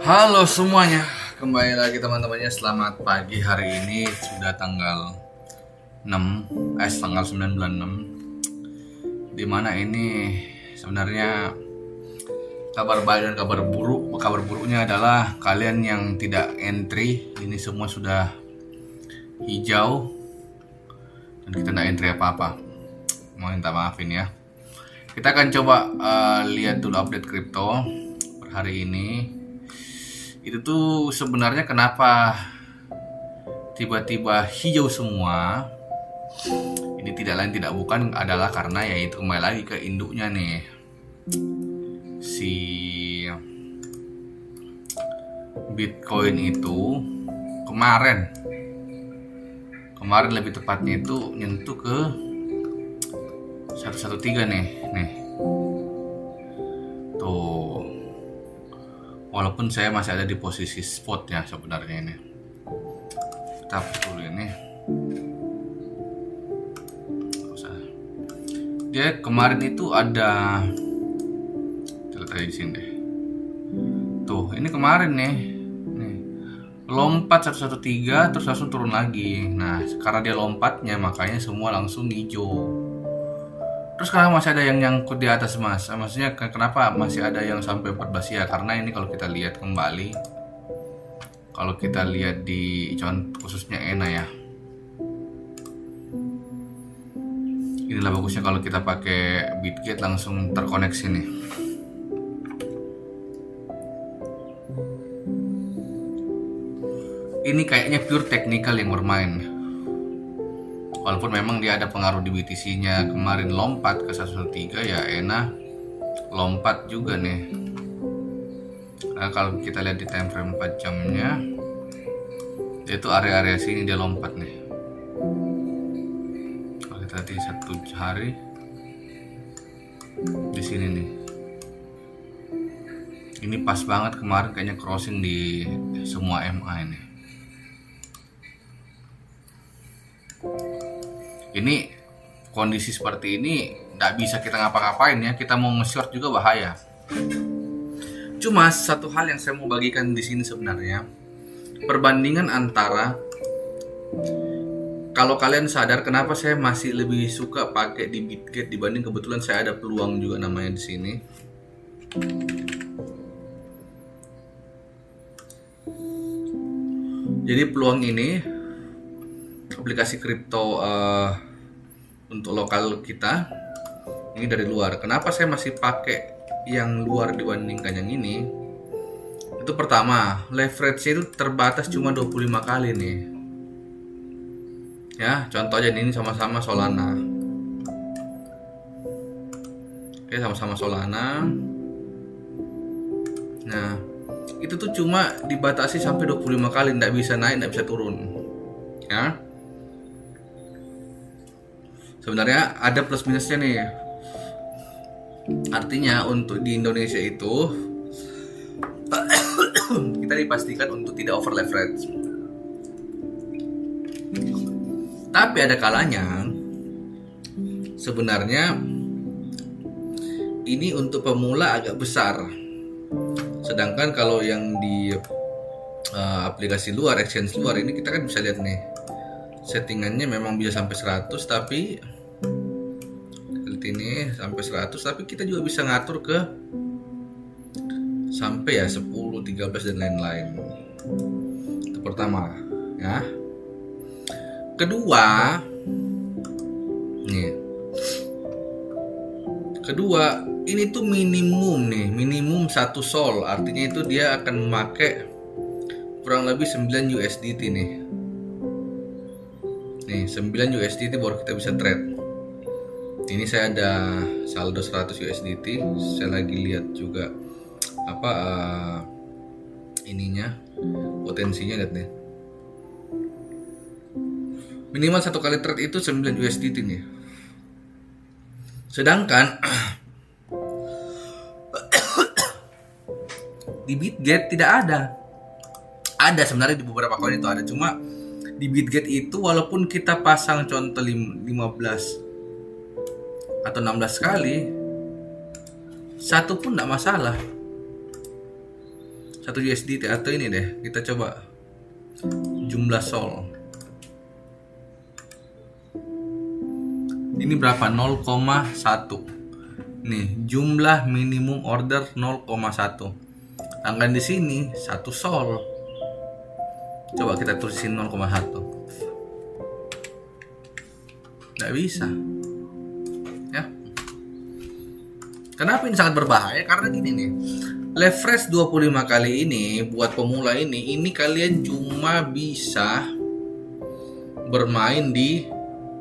Halo semuanya, kembali lagi teman-temannya. Selamat pagi. Hari ini sudah tanggal 9 bulan 6, dimana ini sebenarnya kabar baik dan kabar buruk. Kabar buruknya adalah kalian yang tidak entry, ini semua sudah hijau dan kita tidak entry apa-apa. Mau minta maafin ya. Kita akan coba lihat dulu update kripto per hari ini. Itu tuh sebenarnya kenapa tiba-tiba hijau semua. Ini tidak lain tidak bukan adalah karena yaitu kembali lagi ke induknya nih, si Bitcoin itu kemarin lebih tepatnya itu nyentuh ke 113 nih tuh. Walaupun saya masih ada di posisi spot ya sebenarnya ini. Kita dulu ini. Dia kemarin itu ada, kita lihat di sini deh. Tuh, ini kemarin nih. Lompat 113 terus langsung turun lagi. Nah, karena dia lompatnya makanya semua langsung hijau. Terus sekarang masih ada yang nyangkut di atas mas. Maksudnya kenapa masih ada yang sampai 14 ya? Karena ini kalau kita lihat kembali, kalau kita lihat di contoh khususnya ENA ya, inilah bagusnya kalau kita pakai Bitget langsung terkoneksi nih. Ini kayaknya pure technical yang bermain. Walaupun memang dia ada pengaruh di BTC-nya, kemarin lompat ke 113 ya, ENA lompat juga nih. Nah, kalau kita lihat di time frame 4 jamnya, itu area-area sini dia lompat nih. Kalau kita lihat di 1 hari di sini nih, ini pas banget kemarin kayaknya crossing di semua MA ini. Ini kondisi seperti ini nggak bisa kita ngapa-ngapain ya. Kita mau nge-short juga bahaya. Cuma satu hal yang saya mau bagikan di sini sebenarnya, perbandingan antara, kalau kalian sadar kenapa saya masih lebih suka pakai di Bitget dibanding, kebetulan saya ada peluang juga namanya di sini. Jadi peluang ini aplikasi kripto untuk lokal kita ini dari luar. Kenapa saya masih pakai yang luar dibandingkan yang ini? Itu pertama, leverage itu terbatas cuma 25 kali nih. Ya, contoh aja ini sama-sama Solana. Oke, sama-sama Solana. Nah, itu tuh cuma dibatasi sampai 25 kali, nggak bisa naik, nggak bisa turun. Ya. Sebenarnya ada plus minusnya nih. Artinya untuk di Indonesia itu kita dipastikan untuk tidak over leverage. Tapi ada kalanya sebenarnya ini untuk pemula agak besar. Sedangkan kalau yang di aplikasi luar, exchange luar ini kita kan bisa lihat nih, settingannya memang bisa sampai 100, tapi ini sampai 100, tapi kita juga bisa ngatur ke sampai ya 10, 13 dan lain-lain. Itu pertama ya. Kedua ini tuh minimum 1 sol, artinya itu dia akan memakai kurang lebih 9 USDT nih. 9 USDT baru kita bisa trade. Ini saya ada saldo 100 USDT. Saya lagi lihat juga ininya, potensinya, lihat nih. Minimal 1 kali trade itu 9 USDT nih. Sedangkan di Bitget tidak ada. Ada sebenarnya di beberapa koin itu ada, cuma di Bitget itu walaupun kita pasang contoh 15 atau 16 kali, satu pun tidak masalah. 1 USDT atau ini deh, kita coba jumlah sol. Ini berapa? 0,1. Nih, jumlah minimum order 0,1. Sedangkan di sini 1 sol. Coba kita tulisin 0,1. Nggak bisa. Ya. Kenapa ini sangat berbahaya? Karena gini nih. Leverage 25 kali ini buat pemula ini kalian cuma bisa bermain di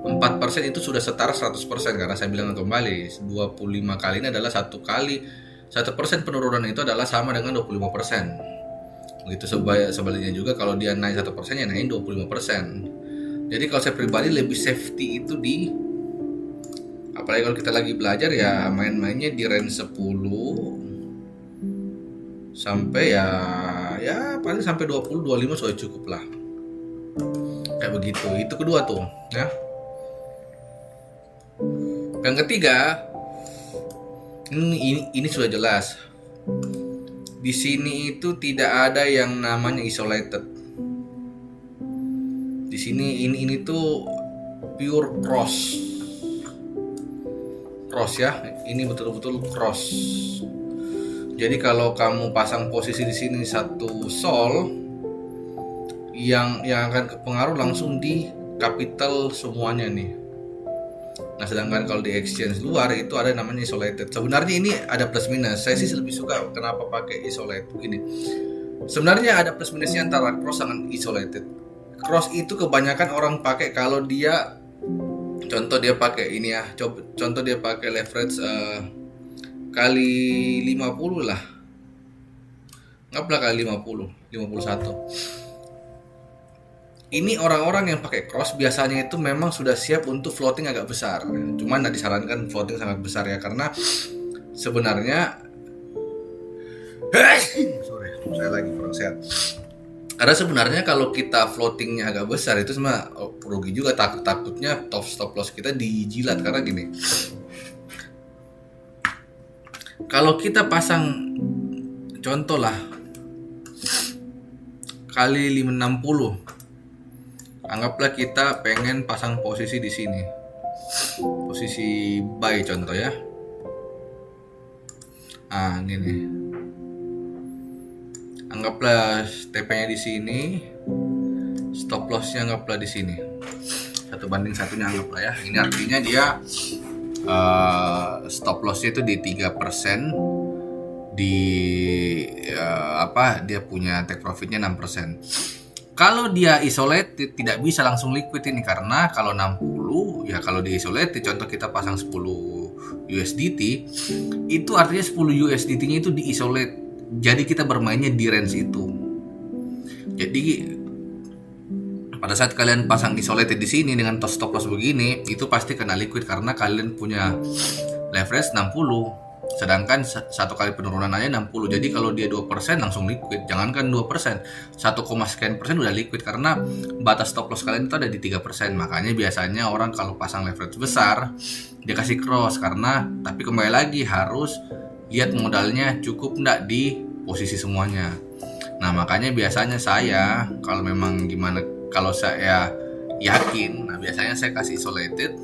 4% itu sudah setara 100%, karena saya bilang kembali 25 kali ini adalah 1% penurunan itu adalah sama dengan 25%. Begitu sebaliknya juga, kalau dia naik 1% ya naik 25%. Jadi kalau saya pribadi lebih safety itu apalagi kalau kita lagi belajar ya, main-mainnya di range 10 sampai ya paling sampai 20 25 sudah cukup lah. Kayak begitu. Itu kedua tuh, ya. Yang ketiga, ini sudah jelas. Di sini itu tidak ada yang namanya isolated. Di sini ini tuh pure cross ya. Ini betul-betul cross. Jadi kalau kamu pasang posisi di sini 1 sol, yang akan kepengaruh langsung di capital semuanya nih. Nah, sedangkan kalau di exchange luar itu ada namanya isolated. Sebenarnya ini ada plus minus. Saya sih lebih suka kenapa pakai isolated begini. Sebenarnya ada plus minusnya antara cross dengan isolated. Cross itu kebanyakan orang pakai kalau dia, contoh dia pakai ini ya, contoh dia pakai leverage kali 50 lah. Anggaplah kali 51. Ini orang-orang yang pakai cross biasanya itu memang sudah siap untuk floating agak besar. Cuman tidak disarankan floating sangat besar ya, karena sebenarnya sorry, saya lagi kurang sehat. Karena sebenarnya kalau kita floatingnya agak besar itu semua rugi juga, takutnya stop loss kita dijilat. Karena gini, kalau kita pasang contoh lah kali 560, anggaplah kita pengen pasang posisi di sini, posisi buy contoh ya. Gini, anggaplah TP-nya di sini, stop loss-nya anggaplah di sini 1:1 anggaplah ya. Ini artinya dia stop loss-nya itu di 3%, dia punya take profit-nya 6%. Kalau dia isolated tidak bisa langsung liquid ini, karena kalau 60 ya, kalau di isolated contoh kita pasang 10 USDT, itu artinya 10 USDT-nya itu di isolate. Jadi kita bermainnya di range itu. Jadi pada saat kalian pasang isolated di sini dengan stop loss begini, itu pasti kena liquid karena kalian punya leverage 60. Sedangkan satu kali penurunan aja 60. Jadi kalau dia 2% langsung liquid. Jangankan 2%, 1,sekian% udah liquid, karena batas stop loss kalian itu ada di 3%. Makanya biasanya orang kalau pasang leverage besar dia kasih cross, tapi kembali lagi harus lihat modalnya cukup enggak di posisi semuanya. Nah, makanya biasanya saya kalau memang kalau saya yakin, biasanya saya kasih isolated.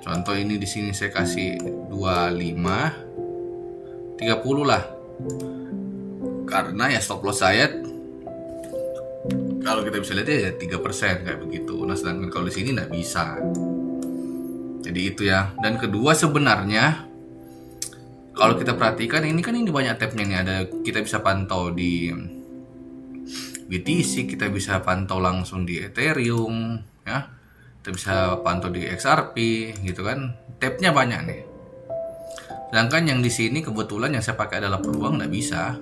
Contoh ini di sini saya kasih 25, 30 lah. Karena ya stop loss saya kalau kita bisa lihat ya 3% kayak begitu. Nah, sedangkan kalau di sini nggak bisa. Jadi itu ya. Dan kedua, sebenarnya kalau kita perhatikan ini banyak tabnya nih. Kita bisa pantau di BTC, kita bisa pantau langsung di Ethereum, ya. Kita bisa pantau di XRP gitu kan. Tabnya banyak nih. Sedangkan yang di sini kebetulan yang saya pakai adalah peluang, nggak bisa.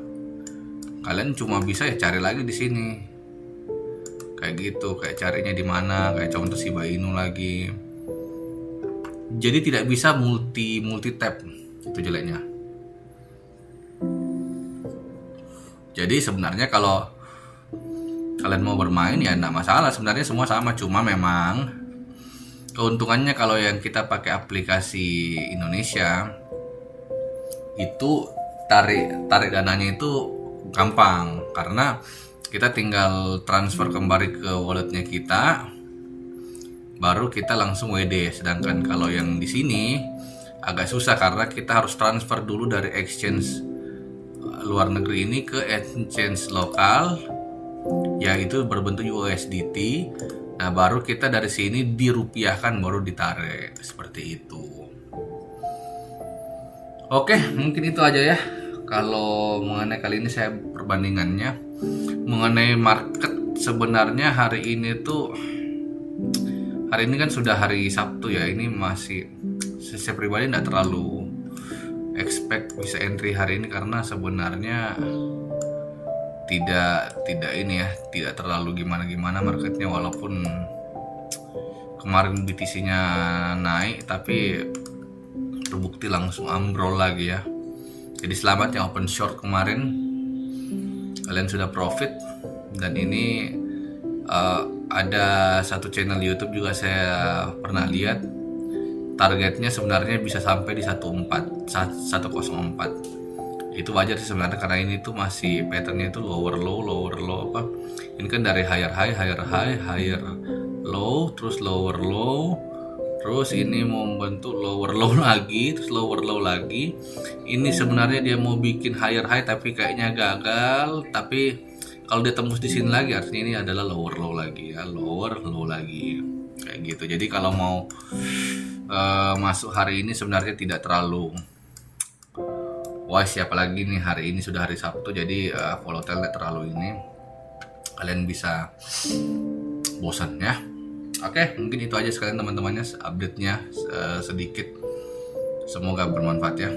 Kalian cuma bisa ya cari lagi di sini. Kayak gitu, kayak carinya di mana, kayak contoh Shiba Inu lagi. Jadi tidak bisa multi tab. Itu jeleknya. Jadi sebenarnya kalau kalian mau bermain ya enggak masalah, sebenarnya semua sama, cuma memang keuntungannya kalau yang kita pakai aplikasi Indonesia itu tarik dananya itu gampang karena kita tinggal transfer kembali ke walletnya kita, baru kita langsung WD. Sedangkan kalau yang di sini agak susah karena kita harus transfer dulu dari exchange luar negeri ini ke exchange lokal, yaitu berbentuk USDT. Nah, baru kita dari sini dirupiahkan, baru ditarik seperti itu. Oke, mungkin itu aja ya. Kalau mengenai kali ini saya perbandingannya mengenai market. Sebenarnya hari ini kan sudah hari Sabtu ya. Ini masih saya pribadi tidak terlalu expect bisa entry hari ini karena sebenarnya tidak terlalu gimana marketnya, walaupun kemarin BTC-nya naik tapi terbukti langsung ambrol lagi ya. Jadi selamat yang open short kemarin, kalian sudah profit. Dan ini ada satu channel YouTube juga saya pernah lihat, targetnya sebenarnya bisa sampai di 104. Itu wajar sih sebenarnya karena ini tuh masih patternnya itu lower low apa. Ini kan dari higher low, terus lower low, terus ini mau membentuk lower low lagi, terus lower low lagi. Ini sebenarnya dia mau bikin higher high tapi kayaknya gagal. Tapi kalau dia tembus di sini lagi artinya ini adalah lower low lagi ya, lower low lagi kayak gitu. Jadi kalau mau masuk hari ini sebenarnya tidak terlalu wise, apalagi nih hari ini sudah hari Sabtu, jadi volatile tidak terlalu ini, kalian bisa bosan ya. Oke, mungkin itu aja sekalian teman-temannya update-nya sedikit, semoga bermanfaat ya.